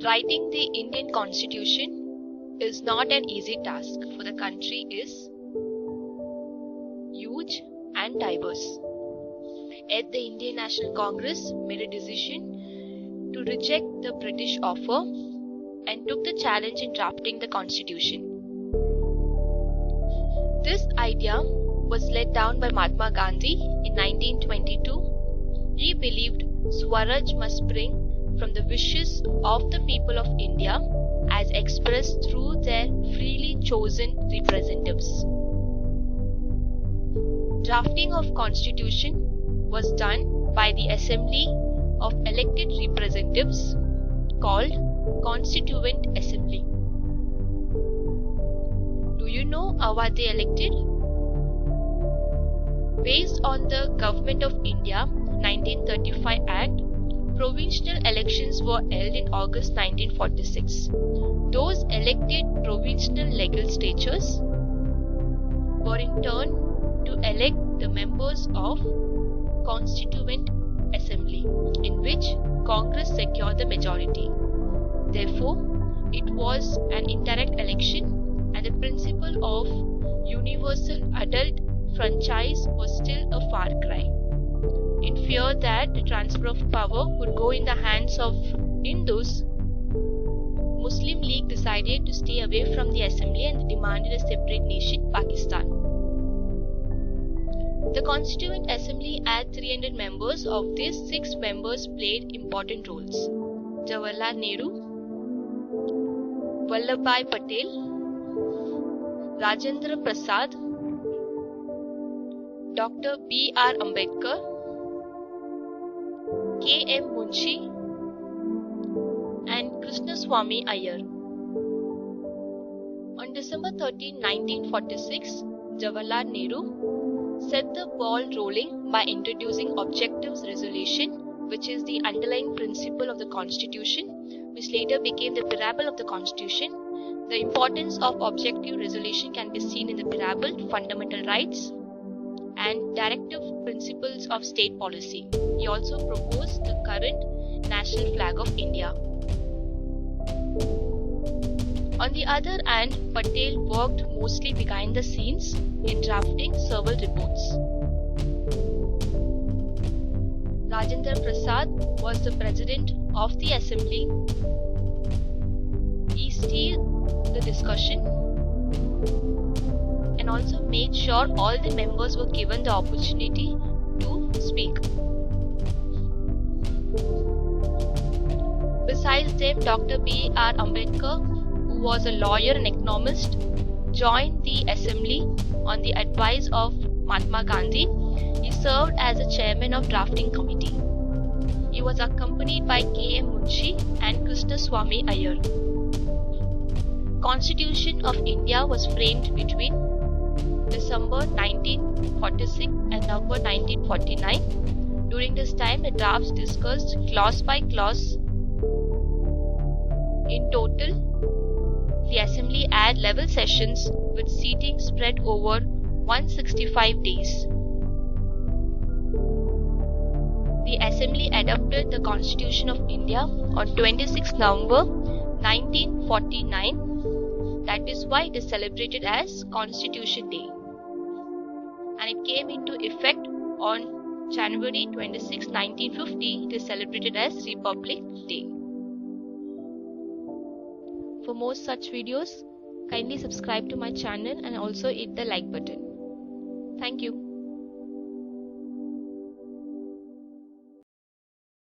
Writing the Indian Constitution is not an easy task, for the country is huge and diverse. Yet the Indian National Congress made a decision to reject the British offer and took the challenge in drafting the Constitution. This idea was laid down by Mahatma Gandhi in 1922. He believed Swaraj must spring from the wishes of the people of India as expressed through their freely chosen representatives. Drafting of Constitution was done by the Assembly of elected representatives called Constituent Assembly. Do you know how are they elected? Based on the Government of India 1935 Act, provincial elections were held in August 1946. Those elected provincial legislatures were in turn to elect the members of Constituent Assembly, in which Congress secured the majority. Therefore, it was an indirect election, and the principle of universal adult franchise was still a far cry. In fear that the transfer of power would go in the hands of Hindus, Muslim League decided to stay away from the assembly and demanded a separate nation, Pakistan. The Constituent Assembly had 300 members. Of these, 6 members played important roles: Jawaharlal Nehru, Vallabhbhai Patel, Rajendra Prasad, Dr. B.R. Ambedkar, K.M. Munshi, and Krishnaswamy Iyer. On December 13, 1946, Jawaharlal Nehru set the ball rolling by introducing Objectives Resolution, which is the underlying principle of the Constitution, which later became the preamble of the Constitution. The importance of Objective Resolution can be seen in the preamble, Fundamental Rights, and Directive Principles of State Policy. He also proposed the current national flag of India. On the other hand, Patel worked mostly behind the scenes in drafting several reports. Rajendra Prasad was the president of the assembly. He steered the discussion and also made sure all the members were given the opportunity to speak. Besides them, Dr. B.R. Ambedkar, who was a lawyer and economist, joined the assembly on the advice of Mahatma Gandhi. He served as the chairman of drafting committee. He was accompanied by K.M. Munshi and Krishnaswamy Iyer. Constitution of India was framed between December 1946 and November 1949. During this time, the drafts discussed clause by clause. In total, the assembly had 11 sessions with seating spread over 165 days. The assembly adopted the Constitution of India on 26 November 1949. That is why it is celebrated as Constitution Day. And it came into effect on January 26, 1950. It is celebrated as Republic Day. For more such videos, kindly subscribe to my channel and also hit the like button. Thank you.